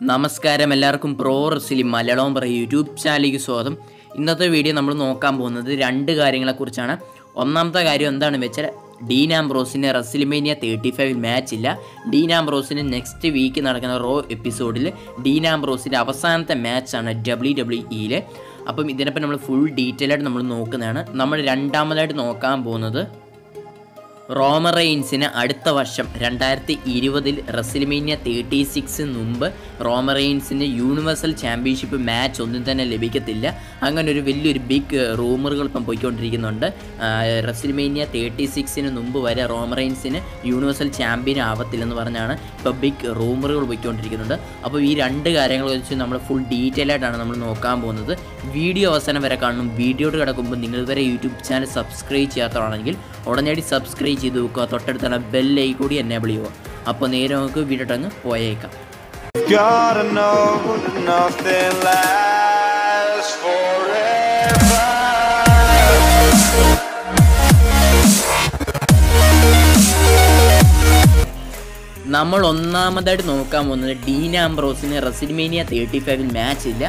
നമസ്കാരം എല്ലാവർക്കും pro wrestling Malayalam YouTube ചാനലിലേക്ക് സ്വാഗതം. ഇന്നത്തെ വീഡിയോ നമ്മൾ നോക്കാൻ പോകുന്നത് രണ്ട് കാര്യങ്ങളെക്കുറിച്ചാണ്. ഒന്നാമത്തെ കാര്യം എന്താണെന്ന് വെച്ചാൽ ഡീൻ ആംബ്രോസിന് റെസ്ലിമേനിയ 35 മാച്ച് ഇല്ല. ഡീൻ ആംബ്രോസിന് നെക്സ്റ്റ് വീക്ക് നടക്കുന്ന റോ എപ്പിസോഡിൽ ഡീൻ ആംബ്രോസിൻ്റെ അവസാനത്തെ മാച്ചാണ് WWE. അപ്പം ഇതിനെപ്പം നമ്മൾ ഫുൾ ഡീറ്റെയിൽ ആയിട്ട് നമ്മൾ നോക്കുന്നതാണ്. നമ്മൾ രണ്ടാമതായിട്ട് നോക്കാൻ പോകുന്നത് റോമൻ റെയിൻസിന് അടുത്ത വർഷം 2020 റെസ്ലിമേനിയ 36 മുമ്പ് റോമൻ റെയിൻസിന് യൂണിവേഴ്സൽ ചാമ്പ്യൻഷിപ്പ് മാച്ച് ഒന്നും തന്നെ ലഭിക്കത്തില്ല. അങ്ങനെ ഒരു വലിയൊരു ബിഗ് റൂമറുകൾ ഇപ്പം പോയിക്കൊണ്ടിരിക്കുന്നുണ്ട്. റെസ്ലിമേനിയ 36 മുമ്പ് വരെ റോമൻ റെയിൻസിന് യൂണിവേഴ്സൽ ചാമ്പ്യൻ ആവത്തില്ലെന്ന് പറഞ്ഞാണ് ഇപ്പോൾ ബിഗ് റൂമറുകൾ പോയിക്കൊണ്ടിരിക്കുന്നുണ്ട്. അപ്പോൾ ഈ രണ്ട് കാര്യങ്ങൾ വെച്ച് നമ്മൾ ഫുൾ ഡീറ്റെയിൽ ആയിട്ടാണ് നമ്മൾ നോക്കാൻ പോകുന്നത്. വീഡിയോ അവസാനം വരെ കാണണം. വീഡിയോട്ട് കിടക്കുമ്പോൾ നിങ്ങൾ ഇതുവരെ യൂട്യൂബ് ചാനൽ സബ്സ്ക്രൈബ് ചെയ്യാത്തതാണെങ്കിൽ ഉടനടി സബ്സ്ക്രൈബ് ചെയ്ത് വെക്കുക. തൊട്ടടുത്തുള്ള ബെല്ലൈ കൂടി എനേബിൾ ചെയ്യുക. അപ്പോൾ നേരെ നമുക്ക് വീഡിയോ അങ്ങ് പോയേക്കാം. നമ്മൾ ഒന്നാമതായിട്ട് നോക്കാൻ പോകുന്നത് ഡീൻ ആംബ്രോസിന് റെസ്ലിമേനിയ 35 മാച്ച് ഇല്ല.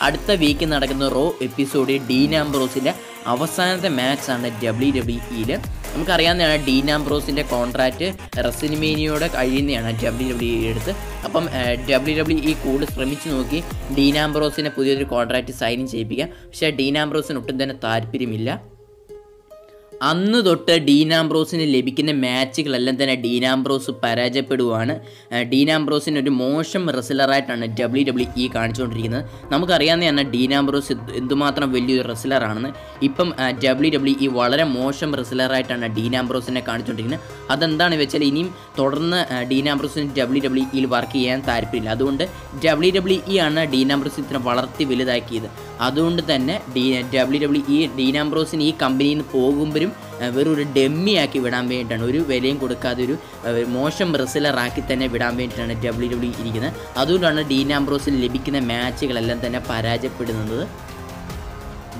അടുത്ത വീക്ക് നടക്കുന്ന റോ എപ്പിസോഡിൽ ഡീൻ ആംബ്രോസിൻ്റെ അവസാനത്തെ മാച്ചാണ് WWE. നമുക്കറിയാവുന്നതാണ് ഡീൻ ആംബ്രോസിൻ്റെ കോൺട്രാക്റ്റ് റെസ്ലിമേനിയയോടെ കഴിയുന്നതാണ് WWE എടുത്ത്. അപ്പം WWE കൂടുതൽ ശ്രമിച്ചു നോക്കി ഡീൻ ആംബ്രോസിനെ പുതിയൊരു കോൺട്രാക്റ്റ് സൈൻ ചെയ്യിപ്പിക്കാം. പക്ഷേ ഡീൻ ആംബ്രോസിന് ഒട്ടും തന്നെ താല്പര്യമില്ല. അന്ന് തൊട്ട് ഡീൻ ആംബ്രോസിന് ലഭിക്കുന്ന മാച്ചുകളെല്ലാം തന്നെ ഡീൻ ആംബ്രോസ് പരാജയപ്പെടുവാണ്. ഡീൻ ആംബ്രോസിന് ഒരു മോശം റെസ്ലറായിട്ടാണ് WWE കാണിച്ചുകൊണ്ടിരിക്കുന്നത്. നമുക്കറിയാവുന്നതാണ് ഡീൻ ആംബ്രോസ് എന്തുമാത്രം വലിയൊരു റെസ്ലറാണെന്ന്. ഇപ്പം WWE വളരെ മോശം റെസ്ലറായിട്ടാണ് ഡീൻ ആംബ്രോസിനെ കാണിച്ചുകൊണ്ടിരിക്കുന്നത്. അതെന്താണെന്ന് വെച്ചാൽ ഇനിയും തുടർന്ന് ഡീൻ ആംബ്രോസിന് WWE വർക്ക് ചെയ്യാൻ താല്പര്യമില്ല. അതുകൊണ്ട് WWE ആണ് ഡീൻ ആംബ്രോസ് ഇത്ര വളർത്തി വലുതാക്കിയത്. അതുകൊണ്ട് തന്നെ WWE ഡീൻ ആംബ്രോസിന് ഈ കമ്പനിയിൽ നിന്ന് പോകുമ്പോഴും വെറും ഒരു ഡെമ്മിയാക്കി വിടാൻ വേണ്ടിയിട്ടാണ്, ഒരു വിലയും കൊടുക്കാതെ ഒരു മോശം റെസ്ലറാക്കി തന്നെ വിടാൻ വേണ്ടിയിട്ടാണ് WWE ഇരിക്കുന്നത്. അതുകൊണ്ടാണ് ഡീൻ ആംബ്രോസിന് ലഭിക്കുന്ന മാച്ചുകളെല്ലാം തന്നെ പരാജയപ്പെടുന്നത്.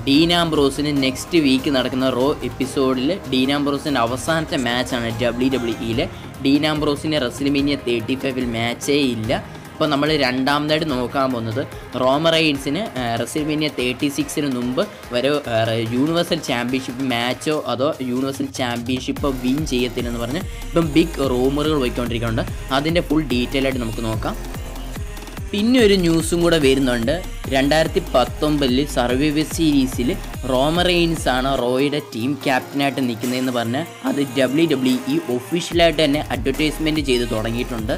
ഡീൻ ആംബ്രോസിന് നെക്സ്റ്റ് വീക്ക് നടക്കുന്ന റോ എപ്പിസോഡിൽ ഡീൻ ആംബ്രോസിൻ്റെ അവസാനത്തെ മാച്ചാണ് WWE. ഡീൻ ആംബ്രോസിന് റെസ്ലിമേനിയ 35 മാച്ചേ ഇല്ല. അപ്പോൾ നമ്മൾ രണ്ടാമതായിട്ട് നോക്കാൻ പോകുന്നത് റോമൻ റെയിൻസിന് റെസ്ലിമേനിയ 36 മുമ്പ് വരെ യൂണിവേഴ്സൽ ചാമ്പ്യൻഷിപ്പ് മാച്ചോ അതോ യൂണിവേഴ്സൽ ചാമ്പ്യൻഷിപ്പോ വിൻ ചെയ്യത്തില്ലെന്ന് പറഞ്ഞ് ഇപ്പം ബിഗ് റൂമറുകൾ പോയിക്കൊണ്ടിരിക്കുന്നുണ്ട്. അതിൻ്റെ ഫുൾ ഡീറ്റെയിൽ ആയിട്ട് നമുക്ക് നോക്കാം. പിന്നെ ഒരു ന്യൂസും കൂടെ വരുന്നുണ്ട്. 2019 സർവൈവർ സീരീസിൽ റോമൻ റെയിൻസ് ആണ് റോയുടെ ടീം ക്യാപ്റ്റനായിട്ട് നിൽക്കുന്നതെന്ന് പറഞ്ഞ് അത് WWE ഒഫീഷ്യലായിട്ട് തന്നെ അഡ്വർടൈസ്മെൻറ്റ് ചെയ്ത് തുടങ്ങിയിട്ടുണ്ട്.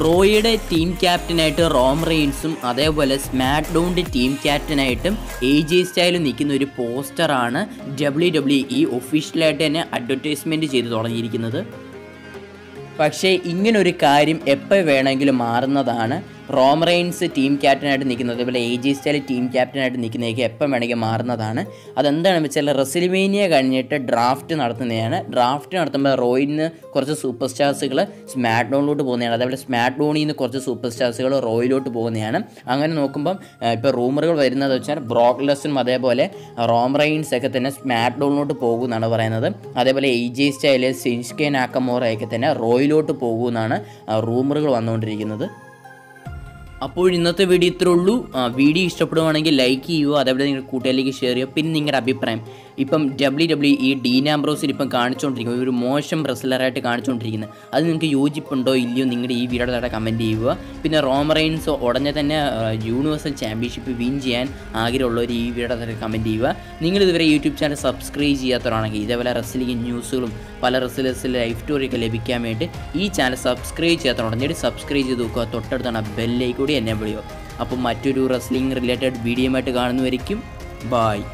റോയുടെ ടീം ക്യാപ്റ്റനായിട്ട് റോമൻ റെയിൻസും അതേപോലെ സ്മാക്ക് ഡൗണിൻ്റെ ടീം ക്യാപ്റ്റനായിട്ടും AJ സ്റ്റൈലും നിൽക്കുന്ന ഒരു പോസ്റ്ററാണ് WWE ഒഫീഷ്യലായിട്ട് തന്നെ അഡ്വർടൈസ്മെൻറ്റ് ചെയ്ത് തുടങ്ങിയിരിക്കുന്നത്. പക്ഷേ ഇങ്ങനൊരു കാര്യം എപ്പോൾ വേണമെങ്കിലും മാറുന്നതാണ്. റോമൻ റെയിൻസ് ടീം ക്യാപ്റ്റനായിട്ട് നിൽക്കുന്നത് അതേപോലെ AJ സ്റ്റൈൽ ടീം ക്യാപ്റ്റനായിട്ട് നിൽക്കുന്നതൊക്കെ എപ്പം വേണമെങ്കിൽ മാറുന്നതാണ്. അതെന്താണെന്ന് വെച്ചാൽ റെസ്ലിമേനിയ കഴിഞ്ഞിട്ട് ഡ്രാഫ്റ്റ് നടത്തുന്നതാണ്. ഡ്രാഫ്റ്റ് നടത്തുമ്പോൾ റോയിൽ നിന്ന് കുറച്ച് സൂപ്പർ സ്റ്റാർസുകൾ സ്മാക്ക് ഡൗണിലോട്ട് പോകുന്നതാണ്. അതേപോലെ സ്മാക്ക് ഡൗണിൽ നിന്ന് കുറച്ച് സൂപ്പർ സ്റ്റാർസുകൾ റോയിലോട്ട് പോകുന്നതാണ്. അങ്ങനെ നോക്കുമ്പം ഇപ്പോൾ റൂമറുകൾ വരുന്നത് വെച്ചാൽ ബ്രോക്ക് ലെസ്നറും അതേപോലെ റോമൻ റെയിൻസ് ഒക്കെ തന്നെ സ്മാക്ക് ഡൗണിലോട്ട് പോകുമെന്നാണ് പറയുന്നത്. അതേപോലെ AJ സ്റ്റൈൽ ഷിൻസുകെ നാക്കമോറയൊക്കെ തന്നെ റോയിലോട്ട് പോകുമെന്നാണ് റൂമറുകൾ വന്നുകൊണ്ടിരിക്കുന്നത്. അപ്പോൾ ഇന്നത്തെ വീഡിയോ ഇത്രേ ഉള്ളൂ. വീഡിയോ ഇഷ്ടപ്പെടുവാണെങ്കിൽ ലൈക്ക് ചെയ്യുക, അതേപോലെ നിങ്ങളുടെ കൂട്ടുകാരിലേക്ക് ഷെയർ ചെയ്യുക. പിന്നെ നിങ്ങളുടെ അഭിപ്രായം ഇപ്പം WWE ഡീൻ ആംബ്രോസിൽ ഇപ്പം കാണിച്ചുകൊണ്ടിരിക്കുന്നത് ഒരു മോശം റെസ്ലറായിട്ട് കാണിച്ചുകൊണ്ടിരിക്കുന്നത് അത് നിങ്ങൾക്ക് യോജിപ്പുണ്ടോ ഇല്ലയോ നിങ്ങളുടെ ഈ വീഡിയോയുടെ താഴെ കമൻറ്റ് ചെയ്യുക. പിന്നെ റോമൻ റെയിൻസ് ഉടനെ തന്നെ യൂണിവേഴ്സൽ ചാമ്പ്യൻഷിപ്പ് വിൻ ചെയ്യാൻ ആഗ്രഹമുള്ളവർ ഈ വീഡിയോയുടെ താഴെ കമൻറ്റ് ചെയ്യുക. നിങ്ങളിതുവരെ യൂട്യൂബ് ചാനൽ സബ്സ്ക്രൈബ് ചെയ്യാത്തവരാണെങ്കിൽ ഇതേപോലെ റെസ്ലിംഗ് ന്യൂസുകളും പല റെസ്ലേഴ്സിലെ ലൈഫ് സ്റ്റോറിയൊക്കെ ലഭിക്കാൻ വേണ്ടി ഈ ചാനൽ സബ്സ്ക്രൈബ് ചെയ്യാത്തവരുണ്ടെങ്കിൽ സബ്സ്ക്രൈബ് ചെയ്ത് നോക്കുക. തൊട്ടടുത്താണ് ബെല്ലൈ കൂടി എന്നെ വിളിയോ. അപ്പോൾ മറ്റൊരു റെസ്ലിംഗ് റിലേറ്റഡ് വീഡിയോയുമായിട്ട് കാണുന്നവരിക്കും. ബായ്.